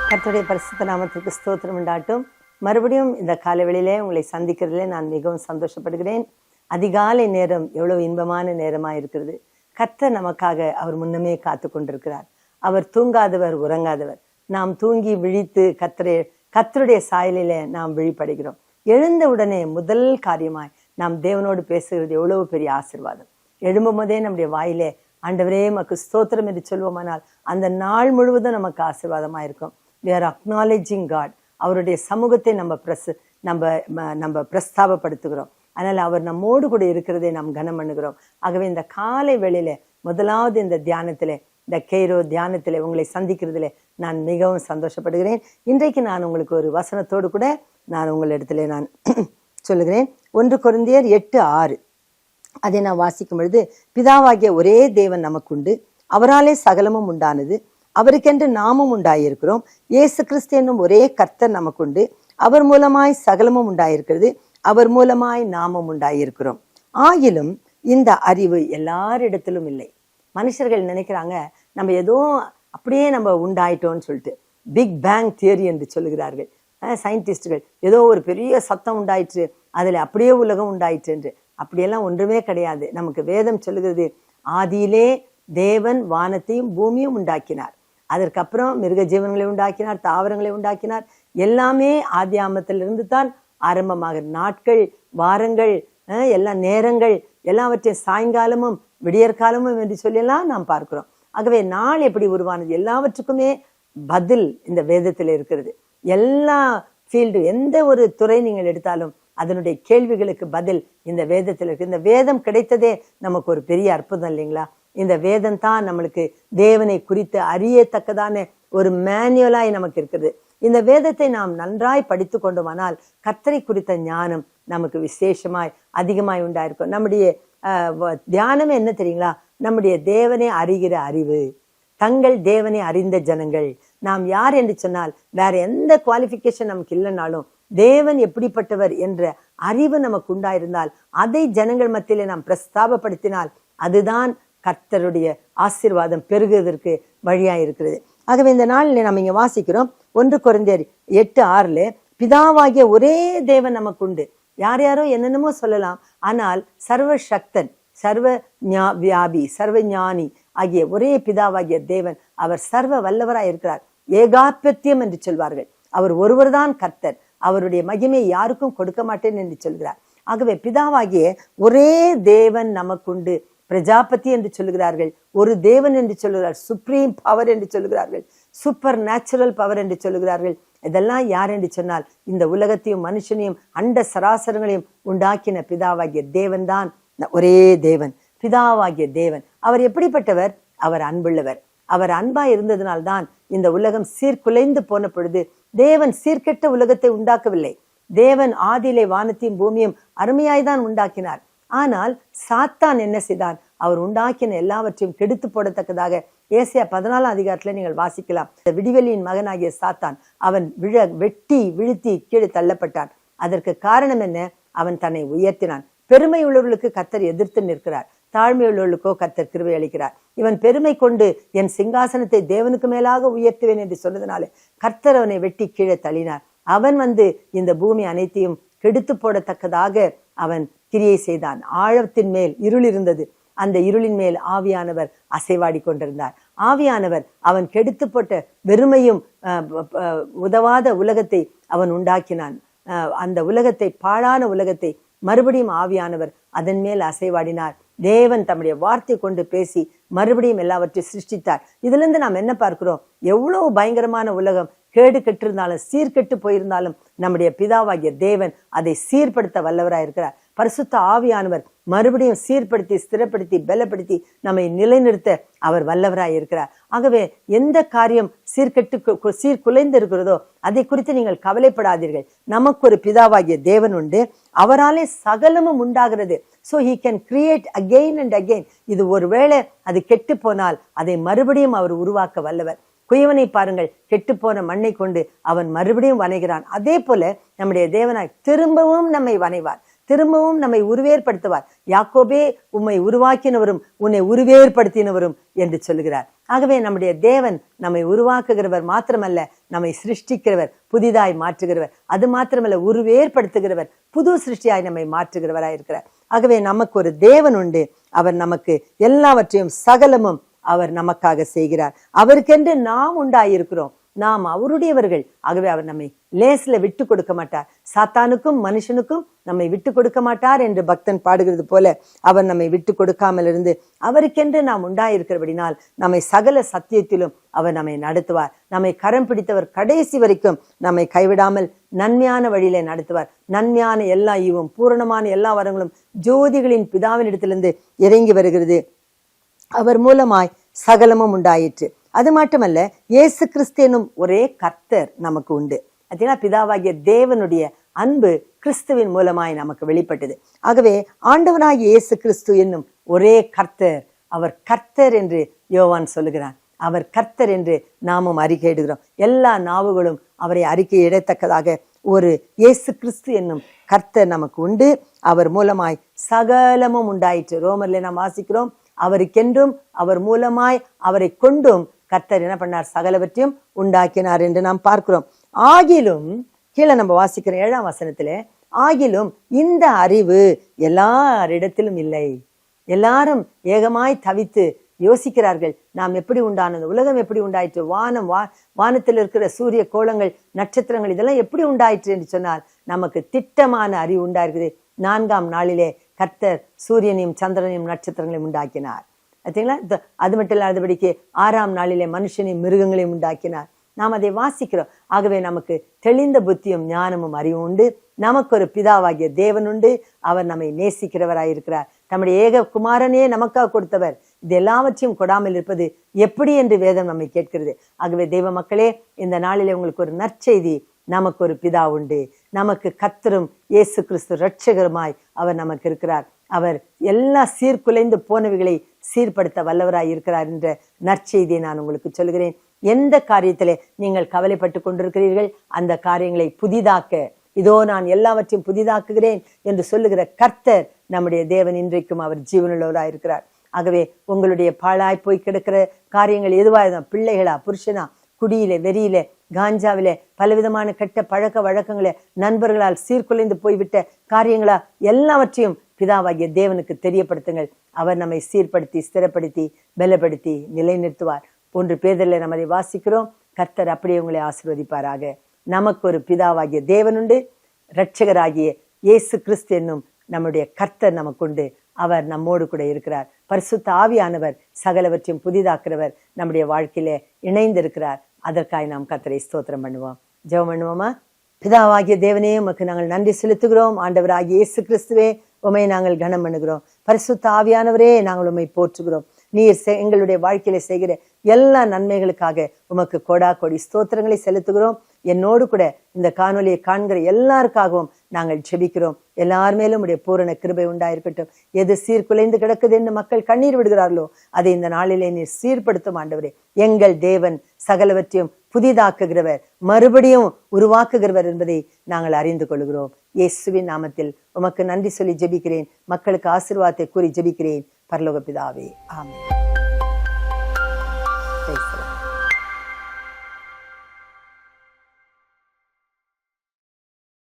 கர்த்தருடைய பரிசுத்த நாமத்திற்கு ஸ்தோத்திரம் உண்டாட்டும். மறுபடியும் இந்த காலவெளியிலே உங்களை சந்திக்கிறதுல நான் மிகவும் சந்தோஷப்படுகிறேன். அதிகாலை நேரம் எவ்வளவு இன்பமான நேரமாக இருக்கிறது. கர்த்தர் நமக்காக அவர் முன்னமே காத்து கொண்டிருக்கிறார். அவர் தூங்காதவர், உறங்காதவர். நாம் தூங்கி விழித்து கர்த்தருடைய சாயலிலே நாம் விழிப்படைகிறோம். எழுந்த உடனே முதல் காரியமாய் நாம் தேவனோடு பேசுகிறது எவ்வளவு பெரிய ஆசீர்வாதம். எழும்பும் போதே நம்முடைய வாயிலே ஆண்டவரே மக்கு ஸ்தோத்திரம் என்று சொல்வோமானால் அந்த நாள் முழுவதும் நமக்கு ஆசீர்வாதமாக இருக்கும். We are acknowledging God. அவருடைய சமூகத்தை நம்ம பிரஸ்தாபப்படுத்துகிறோம். அதனால் அவர் நம்மோடு கூட இருக்கிறதை நாம் கனம் பண்ணுகிறோம். ஆகவே இந்த காலை வேளையில முதலாவது இந்த தியானத்திலே, இந்த கெய்ரோ தியானத்திலே உங்களை சந்திக்கிறதுல நான் மிகவும் சந்தோஷப்படுகிறேன். இன்றைக்கு நான் உங்களுக்கு ஒரு வசனத்தோடு கூட நான் உங்களிடத்திலே நான் சொல்லுகிறேன். 1 கொரிந்தியர் 8:6 அதை நான் வாசிக்கும் பொழுது, பிதாவாகிய ஒரே தேவன் நமக்குண்டு, அவராலே சகலமும் உண்டானது, அவருக்கென்று நாமும் உண்டாயிருக்கிறோம். இயேசு கிறிஸ்து என்னும் ஒரே கர்த்தர் நமக்குண்டு, அவர் மூலமாய் சகலமும் உண்டாயிருக்கிறது, அவர் மூலமாய் நாமும் உண்டாயிருக்கிறோம். ஆகிலும் இந்த அறிவு எல்லாரிடத்திலும் இல்லை. மனுஷர்கள் நினைக்கிறாங்க நம்ம ஏதோ அப்படியே நம்ம உண்டாயிட்டோம்னு சொல்லிட்டு. பிக் பேங் தியரி என்று சொல்லுகிறார்கள் சயின்டிஸ்டுகள். ஏதோ ஒரு பெரிய சத்தம் உண்டாயிற்று, அதில் அப்படியே உலகம் உண்டாயிற்று என்று. அப்படியெல்லாம் ஒன்றுமே கிடையாது. நமக்கு வேதம் சொல்லுகிறது, ஆதியிலே தேவன் வானத்தையும் பூமியும் உண்டாக்கினார். அதற்கப்புறம் மிருக ஜீவன்களை உண்டாக்கினார், தாவரங்களை உண்டாக்கினார். எல்லாமே ஆதி ஆமத்திலிருந்து தான் ஆரம்பமாக. நாட்கள், வாரங்கள், எல்லா நேரங்கள் எல்லாவற்றையும் சாயங்காலமும் விடியற்காலமும் என்று சொல்லலாம் நாம் பார்க்கிறோம். ஆகவே நாள் எப்படி உருவானது எல்லாவற்றுக்குமே பதில் இந்த வேதத்தில் இருக்கிறது. எல்லா ஃபீல்டு, எந்த ஒரு துறை நீங்கள் எடுத்தாலும் அதனுடைய கேள்விகளுக்கு பதில் இந்த வேதத்தில் இருக்கு. இந்த வேதம் கிடைத்ததே நமக்கு ஒரு பெரிய அற்புதம் இல்லைங்களா? இந்த வேதம் தான் நம்மளுக்கு தேவனை குறித்து அறியத்தக்கதான ஒரு மேனுவலாய் நமக்கு இருக்குது. இந்த வேதத்தை நாம் நன்றாய் படித்து கொண்டோமானால் கர்த்தரை குறித்த ஞானம் நமக்கு விசேஷமாய் அதிகமாய் உண்டாயிருக்கும். நம்முடைய தியானமே என்ன தெரியுங்களா? நம்முடைய தேவனை அறிகிற அறிவு. தங்கள் தேவனை அறிந்த ஜனங்கள். நாம் யார் என்று சொன்னால் வேற எந்த குவாலிஃபிகேஷன் நமக்கு இல்லைனாலும் தேவன் எப்படிப்பட்டவர் என்ற அறிவு நமக்கு உண்டாயிருந்தால் அதை ஜனங்கள் மத்தியிலே நாம் பிரஸ்தாபப்படுத்தினால் அதுதான் கர்த்தருடைய ஆசீர்வாதம் பெருகுவதற்கு வழியா இருக்கிறது. ஆகவே இந்த நாளில் நம்ம இங்க வாசிக்கிறோம் 1 கொரிந்தியர் 8:6 பிதாவாகிய ஒரே தேவன் நமக்கு உண்டு. யார் யாரோ என்னென்னமோ சொல்லலாம், ஆனால் சர்வ சக்தன், சர்வ வியாபி, சர்வ ஞானி ஆகிய ஒரே பிதாவாகிய தேவன் அவர் சர்வ வல்லவராய் இருக்கிறார். ஏகாபத்தியம் என்று சொல்வார்கள். அவர் ஒருவர் தான் கர்த்தர். அவருடைய மகிமையை யாருக்கும் கொடுக்க மாட்டேன் என்று சொல்கிறார். ஆகவே பிதாவாகிய ஒரே தேவன் நமக்குண்டு. பிரஜாபதி என்று சொல்லுகிறார்கள், ஒரு தேவன் என்று சொல்லுகிறார், சுப்ரீம் பவர் என்று சொல்லுகிறார்கள், சூப்பர் நேச்சுரல் பவர் என்று சொல்லுகிறார்கள். இதெல்லாம் யார் என்று சொன்னால் இந்த உலகத்தையும் மனுஷனையும் அண்ட சராசரங்களையும் உண்டாக்கின பிதாவாகிய தேவன் தான் ஒரே தேவன். பிதாவாகிய தேவன் அவர் எப்படிப்பட்டவர்? அவர் அன்புள்ளவர். அவர் அன்பா இருந்ததினால்தான் இந்த உலகம் சீர்குலைந்து போன பொழுது தேவன் சீர்கெட்ட உலகத்தை உண்டாக்கவில்லை. தேவன் ஆதியிலே வானத்தையும் பூமியும் அருமையாய்தான் உண்டாக்கினார். ஆனால் சாத்தான் என்ன செய்தான்? அவர் உண்டாக்கின எல்லாவற்றையும் கெடுத்து போடத்தக்கதாக ஏசாயா 14 நீங்கள் வாசிக்கலாம். விடிவெளியின் மகனாகிய சாத்தான் அவன் வெட்டி வீழ்த்தி கீழே தள்ளப்பட்டான். அதற்கு காரணம் என்ன? அவன் தன்னை உயர்த்தினான். பெருமை உள்ளவர்களுக்கு கர்த்தர் எதிர்த்து நிற்கிறார், தாழ்மை உள்ளவர்களுக்கோ கர்த்தர் கிருபை அளிக்கிறார். இவன் பெருமை கொண்டு என் சிங்காசனத்தை தேவனுக்கு மேலாக உயர்த்துவேன் என்று சொன்னதுனால கர்த்தர் அவனை வெட்டி கீழே தள்ளினார். அவன் இந்த பூமி அனைத்தையும் கெடுத்து போடத்தக்கதாக அவன் கிரியை செய்தான். ஆழத்தின் மேல் இருள் இருந்தது. அந்த இருளின் மேல் ஆவியானவர் அசைவாடி கொண்டிருந்தார். ஆவியானவர் அவன் கெடுத்து போட்ட வெறுமையும் உதவாத உலகத்தை அவன் உண்டாக்கினான். அந்த உலகத்தை, பாழான உலகத்தை மறுபடியும் ஆவியானவர் அதன் மேல் அசைவாடினார். தேவன் தம்முடைய வார்த்தை கொண்டு பேசி மறுபடியும் எல்லாவற்றையும் சிருஷ்டித்தார். இதுல இருந்து நாம் என்ன பார்க்கிறோம்? எவ்வளவு பயங்கரமான உலகம் கேடு கெட்டிருந்தாலும், சீர்கெட்டு போயிருந்தாலும் நம்முடைய பிதாவாகிய தேவன் அதை சீர்படுத்த வல்லவராய் இருக்கிறார். பரிசுத்த ஆவியானவர் மறுபடியும் சீர்படுத்தி, ஸ்திரப்படுத்தி, பலப்படுத்தி நம்மை நிலைநிறுத்த அவர் வல்லவராய் இருக்கிறார். ஆகவே எந்த காரியம் சீர்குலைந்து இருக்கிறதோ அதை குறித்து நீங்கள் கவலைப்படாதீர்கள். நமக்கு ஒரு பிதாவாகிய தேவன் உண்டு. அவராலே சகலமும் உண்டாகிறது. So he can create again and again. இது ஒருவேளை அது கெட்டு போனால் அதை மறுபடியும் அவர் உருவாக்க வல்லவர். குயவனை பாருங்கள், கெட்டு போன மண்ணை கொண்டு அவன் மறுபடியும் வணைகிறான். அதே போல நம்முடைய தேவனாய் திரும்பவும் நம்மை வணைவார். திரும்பவும் நம்மை உருவேற்படுத்துவார். யாக்கோபே, உம்மை உருவாக்கினவரும் உன்னை உருவேற்படுத்தினவரும் என்று சொல்லுகிறார். ஆகவே நம்முடைய தேவன் நம்மை உருவாக்குகிறவர் மாத்திரமல்ல, நம்மை சிருஷ்டிக்கிறவர், புதிதாய் மாற்றுகிறவர். அது மாத்திரமல்ல, உருவேற்படுத்துகிறவர், புது சிருஷ்டியாய் நம்மை மாற்றுகிறவராய் இருக்கிறார். ஆகவே நமக்கு ஒரு தேவன் உண்டு. அவர் நமக்கு எல்லாவற்றையும் சகலமும் அவர் நமக்காக செய்கிறார். அவருக்கென்று நாம் உண்டாயிருக்கிறோம். நாம் அவருடையவர்கள். ஆகவே அவர் நம்மை லேசில விட்டு கொடுக்க மாட்டார். சாத்தானுக்கும் மனுஷனுக்கும் நம்மை விட்டு கொடுக்க மாட்டார் என்று பக்தன் பாடுகிறது போல அவர் நம்மை விட்டு கொடுக்காமல் இருந்து அவருக்கென்று நாம் உண்டாயிருக்கிறபடினால் நம்மை சகல சத்தியத்திலும் அவர் நம்மை நடத்துவார். நம்மை கரம் பிடித்தவர் கடைசி வரைக்கும் நம்மை கைவிடாமல் நன்மையான வழியிலே நடத்துவார். நன்மையான எல்லா ஈவும் பூரணமான எல்லா வரங்களும் ஜோதிகளின் பிதாவின் இடத்திலிருந்து இறங்கி வருகிறது. அவர் மூலமாய் சகலமும் உண்டாயிற்று. அது மட்டுமல்ல, இயேசு கிறிஸ்து என்னும் ஒரே கர்த்தர் நமக்கு உண்டு. அதனால பிதாவாகிய தேவனுடைய அன்பு கிறிஸ்துவின் மூலமாய் நமக்கு வெளிப்பட்டது. ஆகவே ஆண்டவனாகிய இயேசு கிறிஸ்து என்னும் ஒரே கர்த்தர், அவர் கர்த்தர் என்று யோவான் சொல்லுகிறான். அவர் கர்த்தர் என்று நாமும் அறிக்கையிடுகிறோம். எல்லா நாவுகளும் அவரை அறிக்கையிடத்தக்கதாக ஒரு இயேசு கிறிஸ்து என்னும் கர்த்தர் நமக்கு உண்டு. அவர் மூலமாய் சகலமும் உண்டாயிற்று. ரோமர்ல நாம் வாசிக்கிறோம், அவருக்கென்றும் அவர் மூலமாய் அவரை கொண்டும் கர்த்தர் என்ன பண்ணார்? சகலவற்றையும் உண்டாக்கினார் என்று நாம் பார்க்கிறோம். ஆகிலும் கீழே நம்ம வாசிக்கிற 7ஆம் வசனத்திலே, ஆகிலும் இந்த அறிவு எல்லாரிடத்திலும் இல்லை. எல்லாரும் ஏகமாய் தவித்து யோசிக்கிறார்கள், நாம் எப்படி உண்டானது, உலகம் எப்படி உண்டாயிற்று, வானத்தில் இருக்கிற சூரிய கோளங்கள், நட்சத்திரங்கள் இதெல்லாம் எப்படி உண்டாயிற்று என்று சொன்னால் நமக்கு திட்டமான அறிவு உண்டாயிருக்குது. 4ஆம் நாளிலே கர்த்தர் சூரியனையும் சந்திரனையும் நட்சத்திரங்களையும் உண்டாக்கினார். பார்த்தீங்களா? அது மட்டும் இல்லாதபடிக்கு 6ஆம் நாளிலே மனுஷனையும் மிருகங்களையும் உண்டாக்கினார். நாம் அதை வாசிக்கிறோம். ஆகவே நமக்கு தெளிந்த புத்தியும் ஞானமும் அறிவும் உண்டு. நமக்கு ஒரு பிதாவாகிய தேவன் உண்டு. அவர் நம்மை நேசிக்கிறவராயிருக்கிறார். நம்முடைய ஏக குமாரனே நமக்காக கொடுத்தவர். இது எல்லாவற்றையும் கொடாமல் இருப்பது எப்படி என்று வேதம் நம்மை கேட்கிறது. ஆகவே தெய்வ மக்களே, இந்த நாளிலே உங்களுக்கு ஒரு நற்செய்தி. நமக்கு ஒரு பிதா உண்டு. நமக்கு கர்த்தரும் இயேசு கிறிஸ்து இரட்சகருமாய் அவர் நமக்கு இருக்கிறார். அவர் எல்லா சீர்குலைந்து போனவைகளை சீர்படுத்த வல்லவராய் இருக்கிறார் என்ற நற்செய்தியை நான் உங்களுக்கு சொல்கிறேன். எந்த காரியத்திலே நீங்கள் கவலைப்பட்டு கொண்டிருக்கிறீர்கள், அந்த காரியங்களை புதிதாக்க, இதோ நான் எல்லாவற்றையும் புதிதாக்குகிறேன் என்று சொல்லுகிற கர்த்தர் நம்முடைய தேவன் இன்றைக்கும் அவர் ஜீவனுள்ளவராய் இருக்கிறார். ஆகவே உங்களுடைய பாழாய் போய் கிடக்கிற காரியங்கள் எதுவாக, பிள்ளைகளா, புருஷனா, குடியிலே, வெறியிலே, காஞ்சாவிலே, பலவிதமான கெட்ட பழக்க வழக்கங்களே, நண்பர்களால் சீர்குலைந்து போய்விட்ட காரியங்களா, எல்லாவற்றையும் பிதாவாகிய தேவனுக்கு தெரியப்படுத்துங்கள். அவர் நம்மை சீர்படுத்தி, ஸ்திரப்படுத்தி, பலப்படுத்தி நிலைநிறுத்துவார். 1 பேதுருவிலே நம்ம அதை வாசிக்கிறோம். கர்த்தர் அப்படியே உங்களை ஆசீர்வதிப்பாராக. நமக்கு ஒரு பிதாவாகிய தேவன் உண்டு. இரட்சகராகிய இயேசு கிறிஸ்து என்னும் நம்முடைய கர்த்தர் நமக்குண்டு. அவர் நம்மோடு கூட இருக்கிறார். பரிசுத்த ஆவியானவர் சகலவற்றையும் புதிதாக்குறவர் நம்முடைய வாழ்க்கையிலே இணைந்திருக்கிறார். அதற்காக நாம் கர்த்தரை ஸ்தோத்திரம் பண்ணுவோம். ஜெபம் பண்ணுவோமா? பிதாவாகிய தேவனே, உமக்கு நாங்கள் நன்றி செலுத்துகிறோம். ஆண்டவராகிய இயேசு கிறிஸ்துவே, உம்மை நாங்கள் கனம் பண்ணுகிறோம். பரிசுத்த ஆவியானவரே, நாங்கள் உம்மை போற்றுகிறோம். நீர் எங்களுடைய வாழ்க்கையில செய்கிற எல்லா நன்மைகளுக்காக உமக்கு கோடா கோடி ஸ்தோத்திரங்களை செலுத்துகிறோம். என்னோடு கூட இந்த காணொலியை காண்கிற எல்லாருக்காகவும் நாங்கள் ஜெபிக்கிறோம். எல்லார் மேலும் உடைய பூரண கிருபை உண்டாயிருக்கட்டும். எது சீர்குலைந்து கிடக்குது என்று மக்கள் கண்ணீர் விடுகிறார்களோ அதை இந்த நாளிலே நீர் சீர்படுத்தும் ஆண்டவரே. எங்கள் தேவன் சகலவற்றையும் புதிதாக்குகிறவர், மறுபடியும் உருவாக்குகிறவர் என்பதை நாங்கள் அறிந்து கொள்கிறோம். இயேசுவின் நாமத்தில் உமக்கு நன்றி சொல்லி ஜெபிக்கிறேன். மக்களுக்கு ஆசீர்வாதத்தை கூறி ஜெபிக்கிறேன். பரலோக பிதாவே, ஆமென்.